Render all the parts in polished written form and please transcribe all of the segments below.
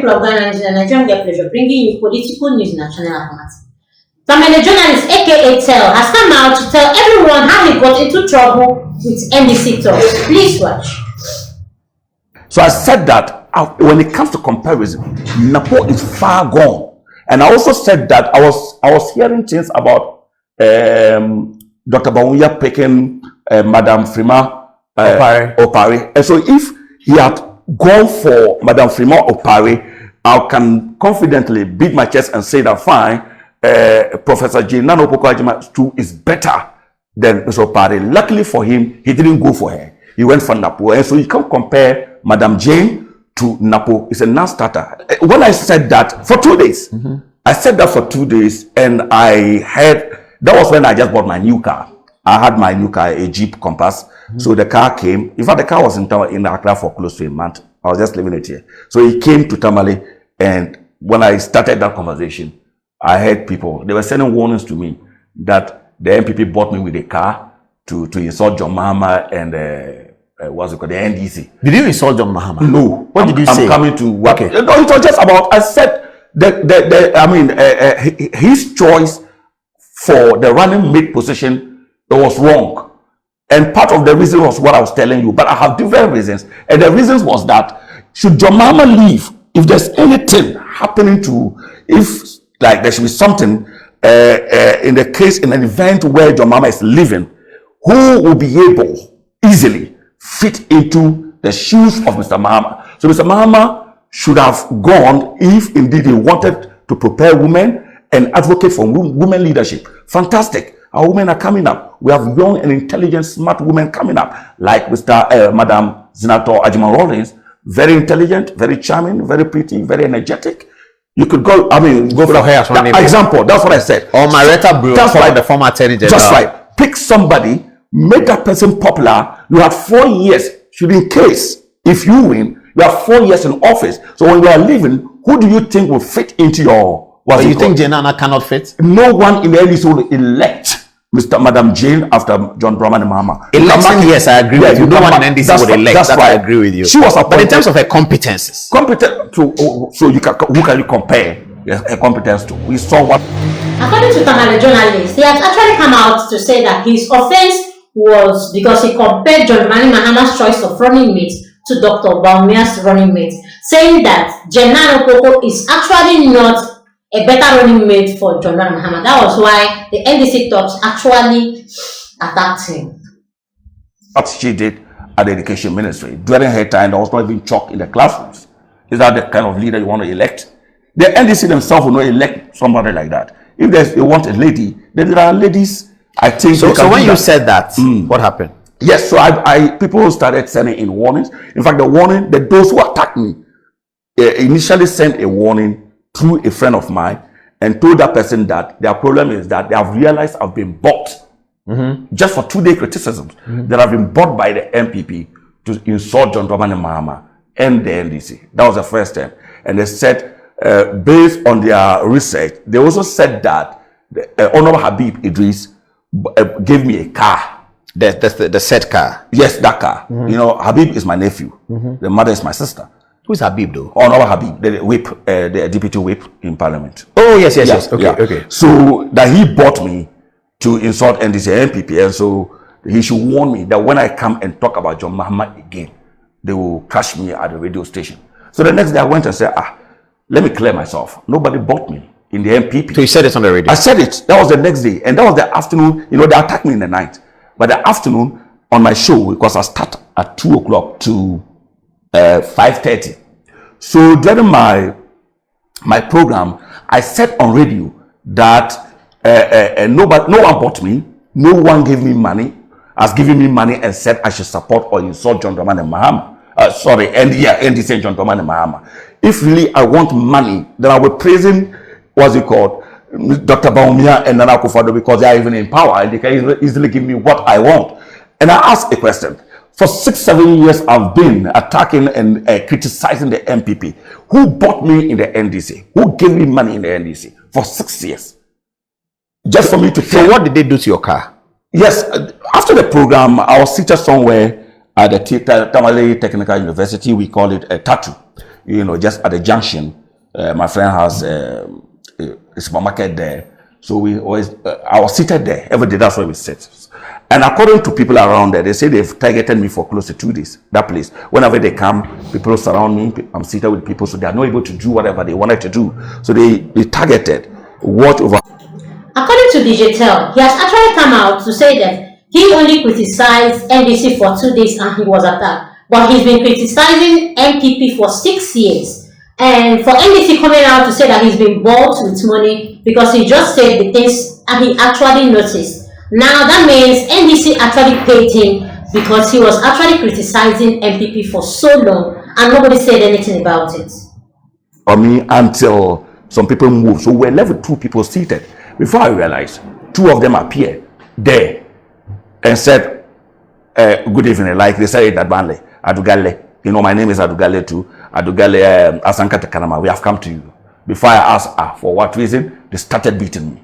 people of Ghana, and Nigerian get pleasure bringing you political news in a channel format. Tamale journalist aka Tell has come out to tell everyone how he got into trouble with NDC talks. Please watch. So I said that when it comes to comparison, Napo is far gone. And I also said that I was hearing things about Dr. Bawumia picking Madam Frima Opare. And so if he had gone for Madam Frima Opare, I can confidently beat my chest and say that fine, Professor J. Nano Poko is better than Mr. Opare. Luckily for him, he didn't go for her. He went for Napo. And so you can't compare Madam Jane to Napo. It's a non-starter. When I said that for 2 days, I said that for 2 days, and I heard, that was when I just bought my new car. I had my new car, a Jeep Compass. So the car came. In fact, the car was in Accra for close to a month. I was just leaving it here. So he came to Tamale, and when I started that conversation, I heard people, they were sending warnings to me that the NPP bought me with a car to insult John Mahama and what's it called, the NDC. Did you insult John Mahama? No. What did you say? I'm coming to what? Okay. No, it was just about, I said his choice for the running mate position, it was wrong. And part of the reason was what I was telling you, but I have different reasons. And the reasons was that should John Mahama leave, if there's anything happening to, if like there should be something in the case, in an event where John Mahama is leaving, who will be able easily fit into the shoes of Mr. Mahama? So Mr. Mahama should have gone if indeed he wanted to prepare women and advocate for women leadership. Fantastic. Our women are coming up. We have young and intelligent, smart women coming up, like Madam Zinato Ajima Rawlings. Very intelligent, very charming, very pretty, very energetic. You could go, go for her as one example. That's what I said. Or Maretta Brewer, that's right, the former attorney general. Just right. Pick somebody, make that person popular. You have 4 years. Should in case, if you win, you have 4 years in office. So when you are leaving, who do you think will fit into your... But you think Jenana cannot fit? No one in the NDC will elect Madam Jane after John Brahman and Mahama. Election, yes, I agree with you. No one in NDC would elect. That's why I agree with you. She was appointed. But in terms of her competences, so you can, who can you compare her competence to? We saw what. According to Tamale journalist, he has actually come out to say that his offense was because he compared John Dramani Mahama's choice of running mate to Dr. Bawumia's running mate, saying that Jenana Opoko is actually not a better running mate for John Dramani Mahama. That was why the NDC talks actually attacked him. What she did at the education ministry during her time, there was not even chalk in the classrooms. Is that the kind of leader you want to elect? The NDC themselves will not elect somebody like that. If they want a lady, then there are ladies. I think. So when you said that, what happened? Yes, so people started sending in warnings. In fact, the warning that those who attacked me initially sent a warning through a friend of mine and told that person that their problem is that they have realized I've been bought just for 2-day criticisms that have been bought by the NPP to insult John Dramani Mahama and the NDC. That was the first time. And they said, based on their research, they also said that Honorable Habib Idris gave me a car. The said car? Yes, that car. You know, Habib is my nephew. The mother is my sister. Who's Habib though? Honorable Habib, the whip, the deputy whip in parliament. Oh, yes. Okay. So that he bought me to insult NDC NPP, and so he should warn me that when I come and talk about John Mahama again, they will crush me at the radio station. So the next day I went and said, let me clear myself. Nobody bought me in the NPP. So you said it on the radio? I said it. That was the next day. And that was the afternoon. You know, they attacked me in the night. But the afternoon on my show, because I start at 2 o'clock to 5:30. So during my program, I said on radio that no one bought me, no one gave me money, has given me money and said I should support or insult John Dramani Mahama. NDC and John Dramani Mahama. If really I want money, then I will praising Dr. Bawumia and Nana Akufo-Addo, because they are even in power and they can easily give me what I want. And I ask a question. For 6-7 years, I've been attacking and criticizing the NPP. Who bought me in the NDC? Who gave me money in the NDC for 6 years? Just for me to... So what did they do to your car? Yes, after the program, I was seated somewhere at the Tamale Technical University. We call it a tattoo. just at the junction. My friend has a supermarket there. So we always, I was seated there every day. That's where we sit. And according to people around there, they say they've targeted me for close to 2 days. That place. Whenever they come, people surround me. I'm seated with people, so they are not able to do whatever they wanted to do. So they targeted, watch over. According to DJ Tel, he has actually come out to say that he only criticized NDC for 2 days and he was attacked. But he's been criticizing NPP for 6 years. And for NDC coming out to say that he's been bought with money because he just said the things and he actually noticed. Now that means NDC actually paid him because he was actually criticizing NPP for so long and nobody said anything about it. I mean, until some people moved. So we're left with 2 people seated. Before I realized, 2 of them appeared there and said, good evening, like they said at Banle, Adugale. My name is Adugale too. Adugale Asankata Kanama. We have come to you. Before I asked for what reason, they started beating me.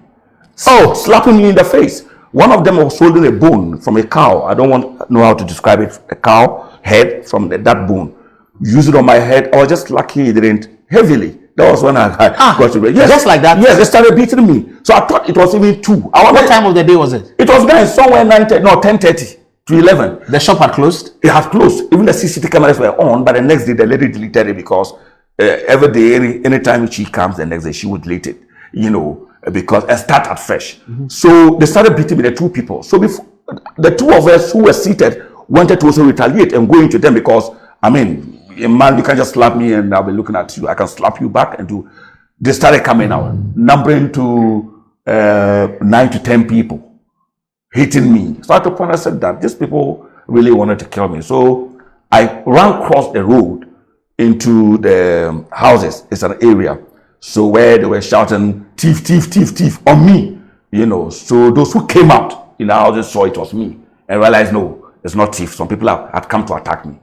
Slapping me in the face. One of them was holding a bone from a cow. I don't know how to describe it. A cow head from that bone. Use it on my head. I was just lucky it didn't heavily. That was when I got to bed. Yes, just like that? Yes, they started beating me. So I thought it was even 2. What time of the day was it? It was then somewhere 10:30 to 11. The shop had closed? It had closed. Even the CCTV cameras were on, but the next day the lady deleted it because every day, anytime she comes, the next day she would delete it, because I start at fresh. So they started beating me, the 2 people. So before, the 2 of us who were seated wanted to also retaliate and go into them because, a man, you can't just slap me and I'll be looking at you. I can slap you back and do. They started coming out, numbering to 9 to 10 people, hitting me. So at the point I said that these people really wanted to kill me. So I ran across the road into the houses. It's an area. So where they were shouting, thief, thief, thief, thief on me, So those who came out in the houses saw it was me and realized, no, it's not thief. Some people had come to attack me,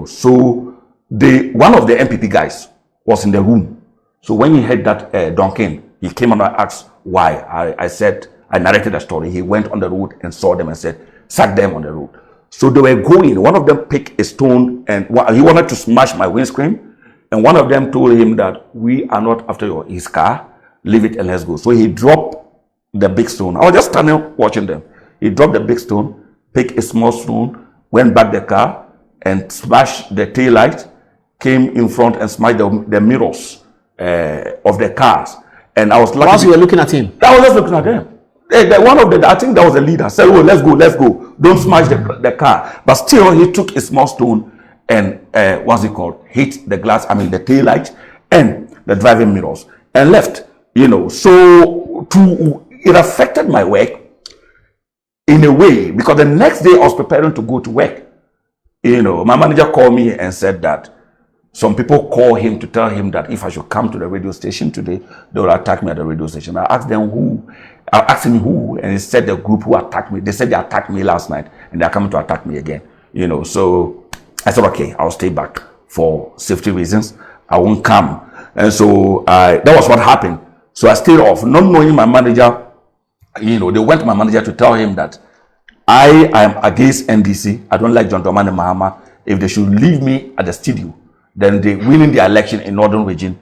So one of the NPP guys was in the room. So when he heard that Duncan, he came and asked why. I narrated the story. He went on the road and saw them and said, sack them on the road. So they were going. One of them picked a stone and he wanted to smash my windscreen. And one of them told him that we are not after his car. Leave it and let's go. So he dropped the big stone. I was just standing watching them. He dropped the big stone, picked a small stone, went back the car and smashed the tail light, came in front and smashed the mirrors of the cars. And I was lucky. Whilst you were looking at him? I was just looking at them. One of the, I think that was the leader, said, oh, let's go. Don't smash the car. But still, he took a small stone and, hit the glass, the tail light and the driving mirrors and left, So it affected my work in a way because the next day I was preparing to go to work. My manager called me and said that some people call him to tell him that if I should come to the radio station today, they will attack me at the radio station. I asked them who. I asked him who, and he said the group who attacked me. They said they attacked me last night, and they are coming to attack me again. So I said, okay, I'll stay back for safety reasons. I won't come. And so that was what happened. So I stayed off, not knowing my manager. They went to my manager to tell him that I am against NDC. I don't like John Dramani Mahama. If they should leave me at the studio, then winning the election in Northern Region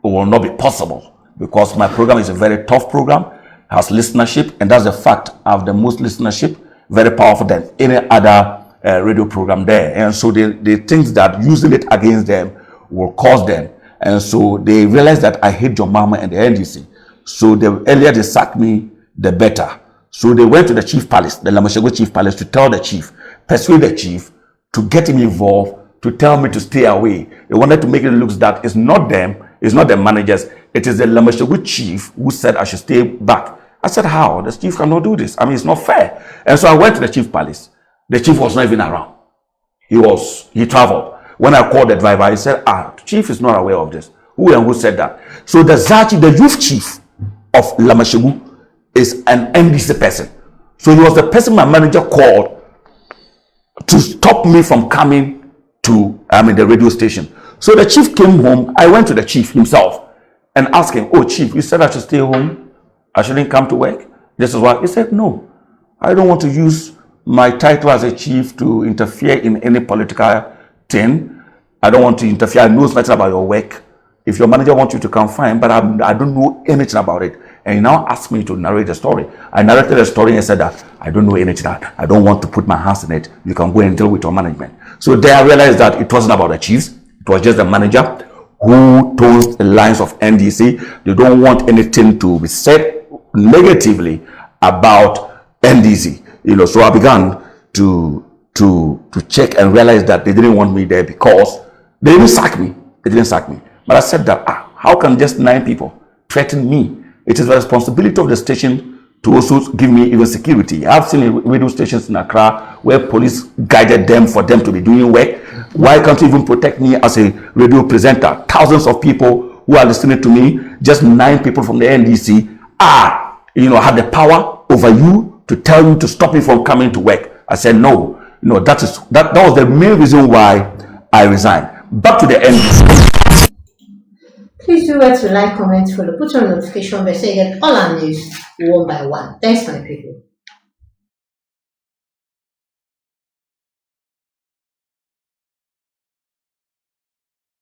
will not be possible because my program is a very tough program, has listenership, and that's the fact. I have the most listenership, very powerful than any other radio program there. And so they think that using it against them will cause them. And so they realized that I hate John Mahama and the NDC. So the earlier they sacked me, the better. So they went to the chief palace, the Lamashego chief palace, to tell the chief, persuade the chief to get him involved, to tell me to stay away. They wanted to make it look that it's not them, it's not the managers, it is the Lamashego chief who said I should stay back. I said, how? The chief cannot do this. It's not fair. And so I went to the chief palace. The chief was not even around. He traveled. When I called the driver, he said, the chief is not aware of this. Who said that? So the Zachi, the youth chief of Lamashegu, is an NDC person. So he was the person my manager called to stop me from coming to the radio station. So the chief came home. I went to the chief himself and asked him, oh, chief, you said I should stay home. I shouldn't come to work. This is why. He said, no, I don't want to use my title as a chief to interfere in any political thing. I don't want to interfere. I know nothing about your work. If your manager wants you to come, fine, but I don't know anything about it. And he now asked me to narrate the story. I narrated the story and said that I don't know anything. I don't want to put my hands in it. You can go and deal with your management. So there I realized that it wasn't about the chiefs. It was just the manager who told the lines of NDC. They don't want anything to be said negatively about NDC. So I began to check and realize that they didn't want me there because they didn't sack me. They didn't sack me. But I said that, how can just 9 people threaten me? It is the responsibility of the station to also give me even security. I've seen radio stations in Accra where police guided them for them to be doing work. Why can't you even protect me as a radio presenter? Thousands of people who are listening to me, just 9 people from the NDC have the power over you to tell you to stop me from coming to work. I said, no, that was the main reason why I resigned. Back to the NDC. Please do well to like, comment, follow, put on notification bell so you get all our news one by one. Thanks, my people.